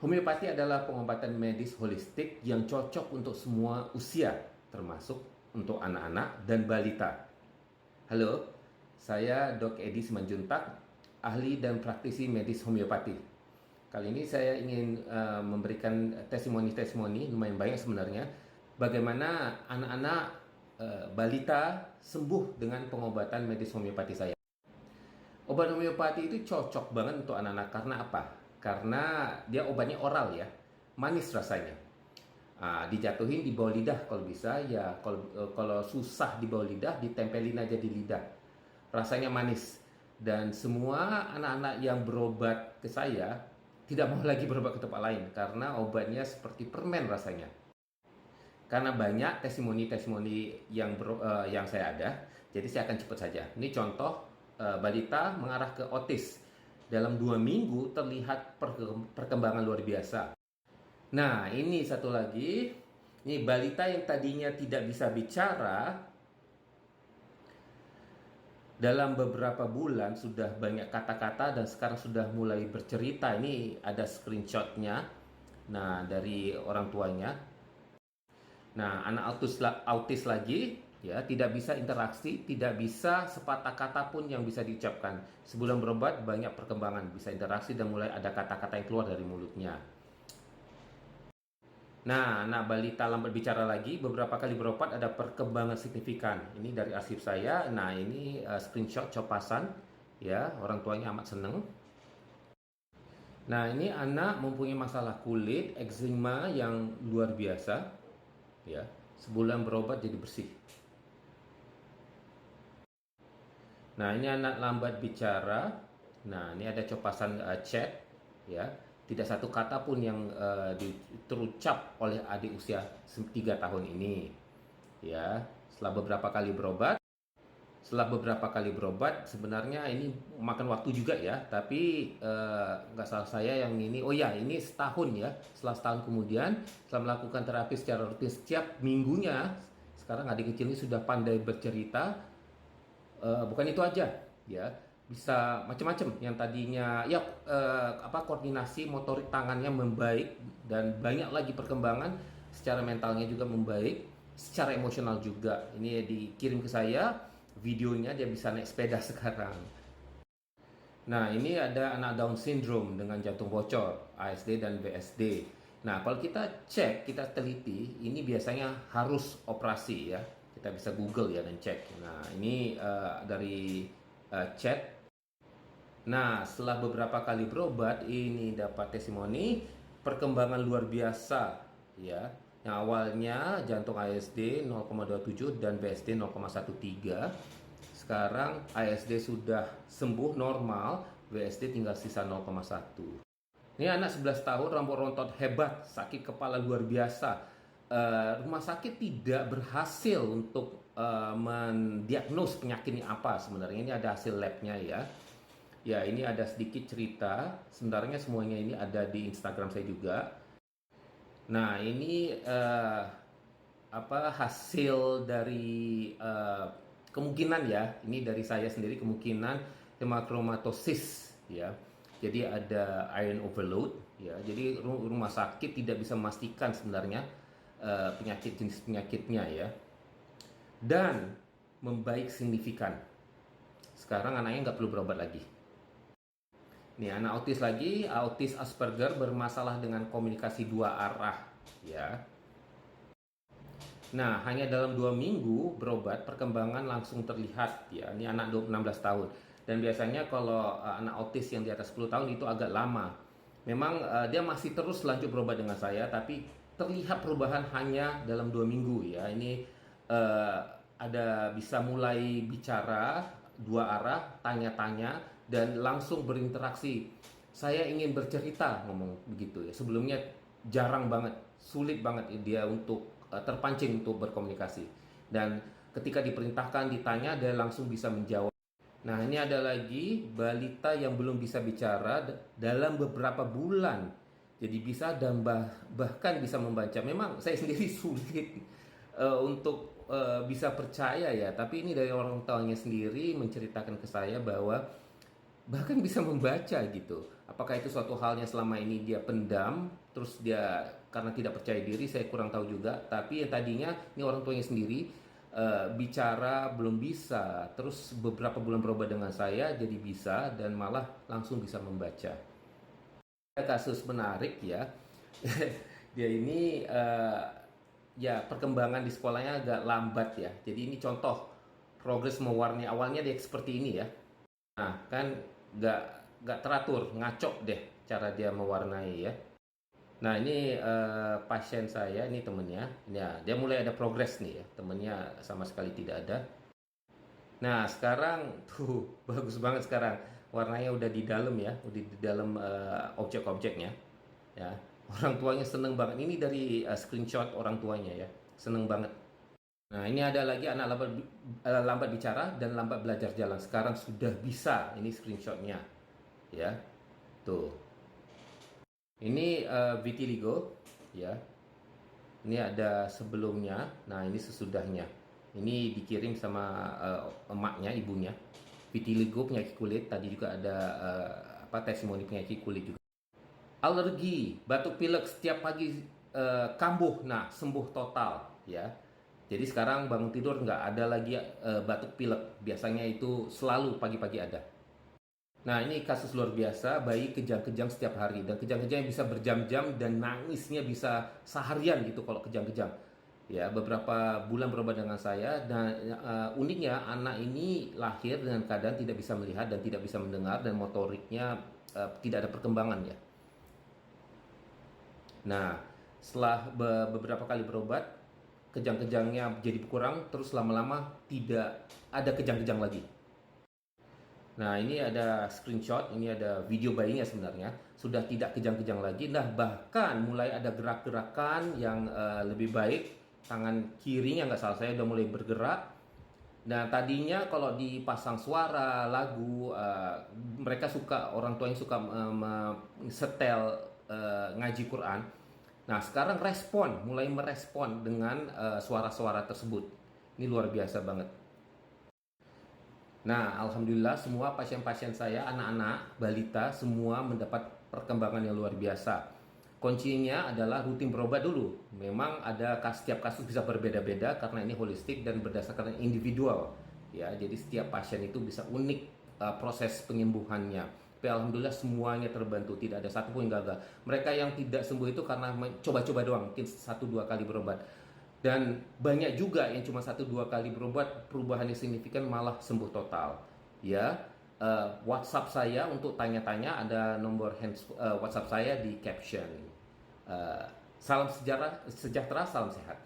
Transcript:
Homeopati adalah pengobatan medis holistik yang cocok untuk semua usia, termasuk untuk anak-anak dan balita. Halo, saya Dok Edi Simanjuntak, ahli dan praktisi medis homeopati. Kali ini saya ingin memberikan testimoni-testimoni lumayan banyak sebenarnya, bagaimana anak-anak balita sembuh dengan pengobatan medis homeopati saya. Obat homeopati itu cocok banget untuk anak-anak karena apa? Karena dia obatnya oral ya, manis rasanya. Dijatuhin di bawah lidah kalau bisa ya, kalau susah di bawah lidah ditempelin aja di lidah. Rasanya manis dan semua anak-anak yang berobat ke saya tidak mau lagi berobat ke tempat lain karena obatnya seperti permen rasanya. Karena banyak testimoni-testimoni yang saya ada, jadi saya akan cepat saja. Ini contoh balita mengarah ke otis. Dalam 2 minggu terlihat perkembangan luar biasa. Nah, ini satu lagi. Ini balita yang tadinya tidak bisa bicara, dalam beberapa bulan sudah banyak kata-kata dan sekarang sudah mulai bercerita. Ini ada screenshotnya. Nah, dari orang tuanya. Nah, anak autis lagi ya, tidak bisa interaksi, tidak bisa sepatah kata pun yang bisa diucapkan. Sebulan berobat banyak perkembangan, bisa interaksi dan mulai ada kata-kata yang keluar dari mulutnya. Nah, anak balita lambat bicara lagi, beberapa kali berobat ada perkembangan signifikan. Ini dari arsip saya. Nah, ini screenshot copasan ya, orang tuanya amat seneng. Nah, ini anak mempunyai masalah kulit, eczema yang luar biasa ya. Sebulan berobat jadi bersih. Nah, ini anak lambat bicara. Nah, ini ada copasan chat ya. Tidak satu kata pun yang terucap oleh adik usia 3 tahun ini. Ya, setelah beberapa kali berobat, sebenarnya ini makan waktu juga ya, tapi nggak salah saya yang ini. Oh ya, ini setahun ya. Setelah setahun kemudian, setelah melakukan terapi secara rutin setiap minggunya, sekarang adik kecil ini sudah pandai bercerita. Bukan itu aja ya, bisa macam-macam. Yang tadinya ya koordinasi motorik tangannya membaik dan banyak lagi perkembangan. Secara mentalnya juga membaik, secara emosional juga. Ini dikirim ke saya videonya, dia bisa naik sepeda sekarang. Nah, ini ada anak Down syndrome dengan jantung bocor, ASD dan BSD. Nah, kalau kita cek, kita teliti, ini biasanya harus operasi ya. Kita bisa Google ya dan cek. Nah, ini dari chat. Nah, setelah beberapa kali berobat, ini dapat testimoni perkembangan luar biasa ya. Yang awalnya jantung ASD 0,27 dan BSD 0,13. Sekarang ASD sudah sembuh normal, BSD tinggal sisa 0,1. Ini anak 11 tahun, rambut rontot hebat, sakit kepala luar biasa. Rumah sakit tidak berhasil untuk mendiagnos penyakit ini apa sebenarnya. Ini ada hasil labnya ya. Ya, ini ada sedikit cerita. Sebenarnya semuanya ini ada di Instagram saya juga. Nah, ini hasil dari kemungkinan ya. Ini dari saya sendiri, kemungkinan hemakromatosis ya. Jadi ada iron overload ya. Jadi rumah sakit tidak bisa memastikan sebenarnya jenis penyakitnya ya. Dan membaik signifikan. Sekarang anaknya nggak perlu berobat lagi. Nih, anak autis lagi, autis Asperger bermasalah dengan komunikasi dua arah ya. Nah, hanya dalam 2 minggu berobat, perkembangan langsung terlihat ya. Ini anak 16 tahun. Dan biasanya kalau anak autis yang di atas 10 tahun itu agak lama. Memang dia masih terus lanjut berobat dengan saya, tapi terlihat perubahan hanya dalam 2 minggu ya. Ini ada bisa mulai bicara dua arah, tanya-tanya, dan langsung berinteraksi. Saya ingin bercerita, ngomong begitu ya. Sebelumnya jarang banget, sulit banget dia untuk terpancing untuk berkomunikasi. Dan ketika diperintahkan, ditanya, dia langsung bisa menjawab. Nah, ini ada lagi balita yang belum bisa bicara dalam beberapa bulan. Jadi bisa dan bahkan bisa membaca. Memang saya sendiri sulit untuk bisa percaya ya. Tapi ini dari orang tuanya sendiri menceritakan ke saya bahwa bahkan bisa membaca gitu. Apakah itu suatu hal yang selama ini dia pendam, terus dia karena tidak percaya diri, saya kurang tahu juga. Tapi yang tadinya ini orang tuanya sendiri bicara belum bisa, terus beberapa bulan berobat dengan saya jadi bisa dan malah langsung bisa membaca. Kasus menarik ya. Dia ini ya perkembangan di sekolahnya agak lambat ya. Jadi ini contoh progres mewarnai, awalnya dia seperti ini ya. Nah kan nggak nggak teratur, ngaco deh cara dia mewarnai ya. Nah ini pasien saya, ini temennya, ya dia mulai ada progres nih ya, temennya sama sekali tidak ada. Nah sekarang tuh bagus banget sekarang, warnanya udah di dalam ya, udah di dalam objek-objeknya ya. Orang tuanya seneng banget, ini dari screenshot orang tuanya ya, seneng banget. Nah ini ada lagi anak lambat bicara dan lambat belajar jalan, sekarang sudah bisa, ini screenshotnya ya, tuh. Ini vitiligo ya. Ini ada sebelumnya. Nah, ini sesudahnya. Ini dikirim sama emaknya, ibunya. Vitiligo penyakit kulit. Tadi juga ada testimoni penyakit kulit juga. Alergi, batuk pilek setiap pagi kambuh. Nah, sembuh total ya. Jadi sekarang bangun tidur nggak ada lagi batuk pilek. Biasanya itu selalu pagi-pagi ada. Nah, ini kasus luar biasa, bayi kejang-kejang setiap hari dan kejang-kejangnya bisa berjam-jam dan nangisnya bisa seharian gitu kalau kejang-kejang. Ya, beberapa bulan berobat dengan saya dan uniknya anak ini lahir dengan keadaan tidak bisa melihat dan tidak bisa mendengar dan motoriknya tidak ada perkembangan ya. Nah, setelah beberapa kali berobat, kejang-kejangnya jadi berkurang terus lama-lama tidak ada kejang-kejang lagi. Nah, ini ada screenshot, ini ada video bayinya sebenarnya. Sudah tidak kejang-kejang lagi. Nah, bahkan mulai ada gerak-gerakan yang lebih baik. Tangan kirinya nggak salah saya udah mulai bergerak. Nah, tadinya kalau dipasang suara, lagu, mereka suka, orang tuanya suka setel ngaji Quran. Nah, sekarang mulai merespon dengan suara-suara tersebut. Ini luar biasa banget. Nah, alhamdulillah semua pasien-pasien saya, anak-anak, balita, semua mendapat perkembangan yang luar biasa. Kuncinya adalah rutin berobat dulu. Memang ada setiap kasus bisa berbeda-beda karena ini holistik dan berdasarkan individual. Ya, jadi setiap pasien itu bisa unik proses penyembuhannya. Tapi alhamdulillah semuanya terbantu, tidak ada satupun yang gagal. Mereka yang tidak sembuh itu karena coba-coba doang, mungkin 1-2 kali berobat. Dan banyak juga yang cuma 1-2 kali berobat perubahan yang signifikan malah sembuh total ya. WhatsApp saya untuk tanya-tanya, ada nomor WhatsApp saya di caption. Salam sejahtera, salam sehat.